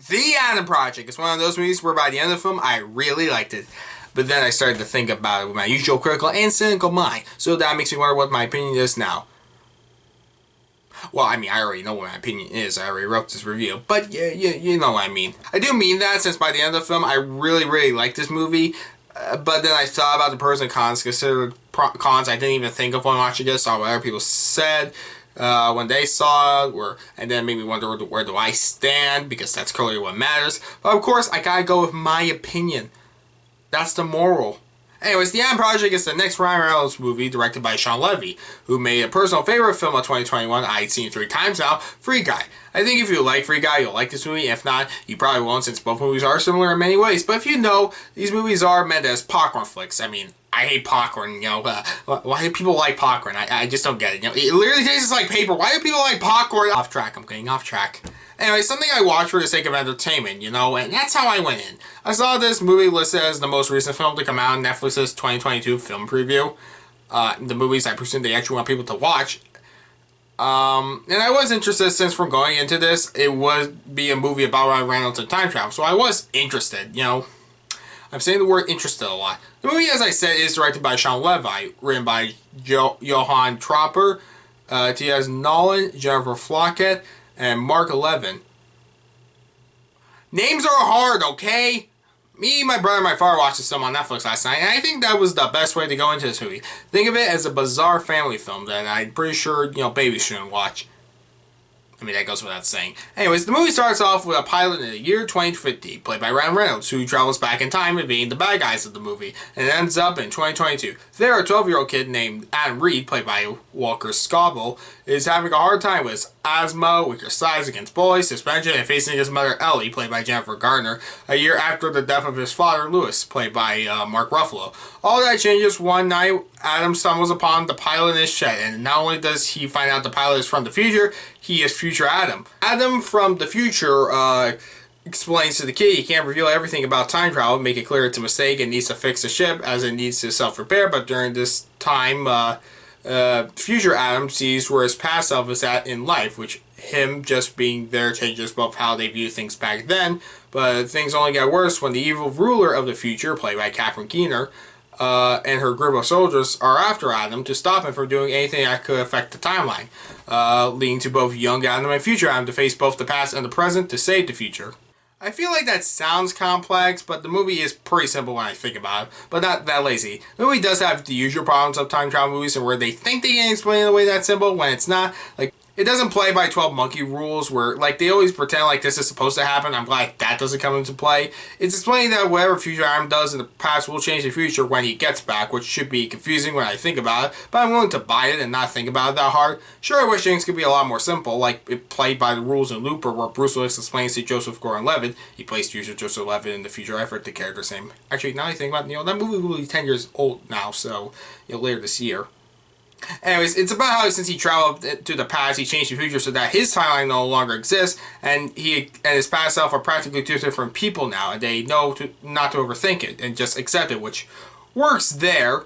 The Adam Project is one of those movies where by the end of the film, I really liked it. But then I started to think about it with my usual critical and cynical mind. So that makes me wonder what my opinion is now. Well, I mean, I already know what my opinion is. I already wrote this review. But you know what I mean. I do mean that since by the end of the film, I really liked this movie. But then I thought about the pros and cons, considered cons I didn't even think of when watching this, saw what other people said when they saw it, and then made me wonder where do I stand, because that's clearly what matters. But of course, I gotta go with my opinion. That's the moral. Anyways, The Adam Project is the next Ryan Renolds movie directed by Shawn Levy, who made a personal favorite film of 2021 I'd seen 3 times now, Free Guy. I think if you like Free Guy, you'll like this movie. If not, you probably won't, since both movies are similar in many ways. But if you know, these movies are meant as popcorn flicks. I mean, I hate popcorn, you know. Why do people like popcorn? I just don't get it. You know, it literally tastes like paper. Why do people like popcorn? Off track. I'm getting off track. Anyway, something I watch for the sake of entertainment, you know, and that's how I went in. I saw this movie listed as the most recent film to come out in Netflix's 2022 film preview. The movies I presume they actually want people to watch. And I was interested, since from going into this, it would be a movie about Ryan Reynolds and time travel. So I was interested, you know. I'm saying the word interested a lot. The movie, as I said, is directed by Shawn Levy, written by Johan Tropper, T.S. Nolan, Jennifer Flockett, and Mark Levin. Names are hard, okay? Me, my brother, and my father watched this film on Netflix last night, and I think that was the best way to go into this movie. Think of it as a bizarre family film that I'm pretty sure, you know, babies shouldn't watch. I mean, that goes without saying. Anyways, the movie starts off with a pilot in the year 2050, played by Ryan Renolds, who travels back in time and being the bad guys of the movie, and it ends up in 2022. There, a 12-year-old kid named Adam Reed, played by Walker Scobell, is having a hard time with asthma, weaker sides against bullies, suspension, and facing his mother Ellie, played by Jennifer Garner, a year after the death of his father Lewis, played by Mark Ruffalo. All that changes one night. Adam stumbles upon the pilot in his shed, and not only does he find out the pilot is from the future, he is future Adam. Adam from the future explains to the kid he can't reveal everything about time travel, make it clear it's a mistake and needs to fix the ship as it needs to self-repair, but during this time, future Adam sees where his past self is at in life, which him just being there changes both how they view things back then, but things only get worse when the evil ruler of the future, played by Catherine Keener, and her group of soldiers are after Adam to stop him from doing anything that could affect the timeline, leading to both young Adam and future Adam to face both the past and the present to save the future. I feel like that sounds complex, but the movie is pretty simple when I think about it, but not that lazy. The movie does have the usual problems of time travel movies, and where they think they can explain it in a way that's simple when it's not. Like, it doesn't play by 12 monkey rules where, like, they always pretend like this is supposed to happen. I'm glad that doesn't come into play. It's explaining that whatever future Adam does in the past will change the future when he gets back, which should be confusing when I think about it, but I'm willing to buy it and not think about it that hard. Sure, I wish things could be a lot more simple, like it played by the rules in Looper, where Bruce Willis explains to Joseph Gordon-Levitt, he plays future Joseph Levitt in the future effort, the character's name. Actually, now I think about it, you know, that movie will be 10 years old now, so, you know, later this year. Anyways, it's about how since he traveled to the past, he changed the future so that his timeline no longer exists, and he and his past self are practically 2 different people now, and they know not to overthink it and just accept it, which works there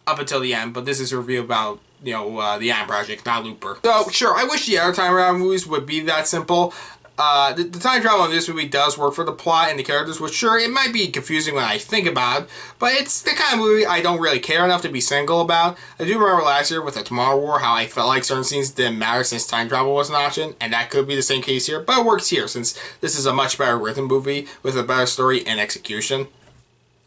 up until the end. But this is a review about, you know, the Adam Project, not Looper. So sure, I wish the other time around movies would be that simple. The time travel in this movie does work for the plot and the characters, which sure, it might be confusing when I think about it, but it's the kind of movie I don't really care enough to be cynical about. I do remember last year with the Tomorrow War how I felt like certain scenes didn't matter since time travel was an option, and that could be the same case here, but it works here since this is a much better written movie with a better story and execution.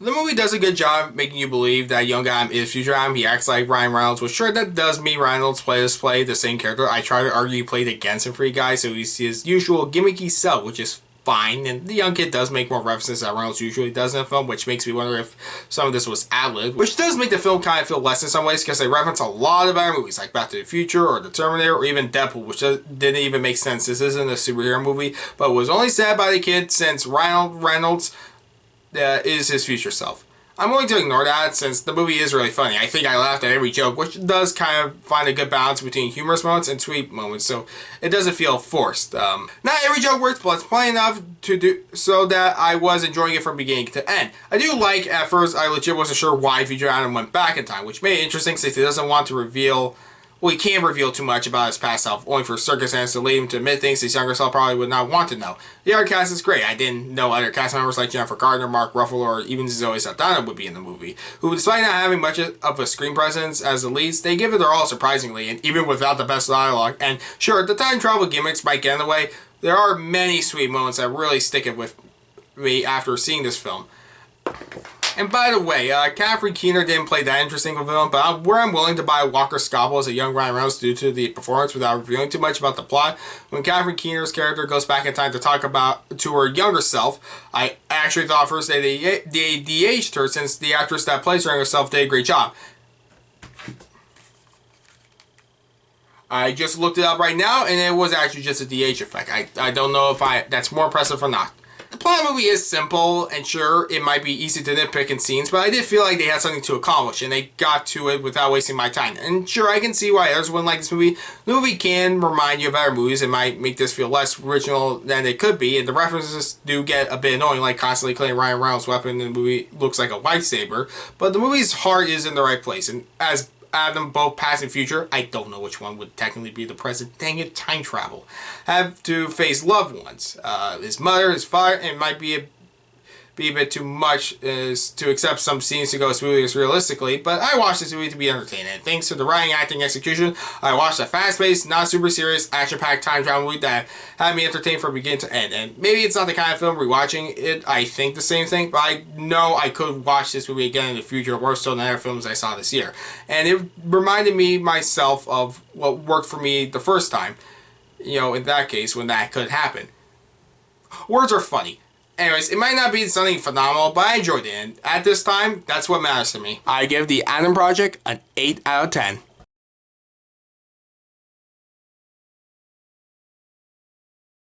The movie does a good job making you believe that young Adam is future Adam. He acts like Ryan Reynolds, which sure, that does mean Reynolds plays the same character. I try to argue he played against a Free Guy, so he's his usual gimmicky self, which is fine. And the young kid does make more references that Reynolds usually does in the film, which makes me wonder if some of this was ad-libbed, which does make the film kind of feel less in some ways, because they reference a lot of other movies, like Back to the Future, or The Terminator, or even Deadpool, which didn't even make sense. This isn't a superhero movie, but was only said by the kid since Ryan Reynolds is his future self. I'm willing to ignore that since the movie is really funny. I think I laughed at every joke, which does kind of find a good balance between humorous moments and sweet moments, so it doesn't feel forced. Not every joke works, but it's plenty enough to do so that I was enjoying it from beginning to end. I do like, at first, I legit wasn't sure why Future Adam went back in time, which made it interesting since he doesn't want to reveal well, he can't reveal too much about his past self, only for circumstances to lead him to admit things his younger self probably would not want to know. The other cast is great. I didn't know other cast members like Jennifer Garner, Mark Ruffalo, or even Zoe Saldana would be in the movie, who, despite not having much of a screen presence as the leads, they give it their all surprisingly, and even without the best dialogue. And sure, the time travel gimmicks might get in the way. There are many sweet moments that really stick it with me after seeing this film. And by the way, Catherine Keener didn't play that interesting of a villain, but where I'm willing to buy Walker Scobell as a young Ryan Renolds due to the performance without revealing too much about the plot, when Catherine Keener's character goes back in time to talk to her younger self, I actually thought first they de-aged her, since the actress that plays her younger self did a great job. I just looked it up right now, and it was actually just a DH effect. I don't know if that's more impressive or not. The plot of the movie is simple, and sure, it might be easy to nitpick in scenes, but I did feel like they had something to accomplish, and they got to it without wasting my time. And sure, I can see why others wouldn't like this movie. The movie can remind you of other movies, and might make this feel less original than it could be, and the references do get a bit annoying, like constantly claiming Ryan Reynolds' weapon in the movie looks like a lightsaber, but the movie's heart is in the right place, and as them both past and future, I don't know which one would technically be the present. Dang it, time travel. Have to face loved ones. His mother, his father, and it might be a bit too much to accept some scenes to go smoothly as realistically, but I watched this movie to be entertained, and thanks to the writing, acting, execution, I watched a fast-paced, not super serious, action-packed time travel movie that had me entertained from beginning to end. And maybe it's not the kind of film rewatching it I think the same thing, but I know I could watch this movie again in the future, more so than other films I saw this year. And it reminded me myself of what worked for me the first time, you know, in that case, when that could happen. Words are funny. Anyways, it might not be something phenomenal, but I enjoyed it, and at this time, that's what matters to me. I give The Adam Project an 8 out of 10.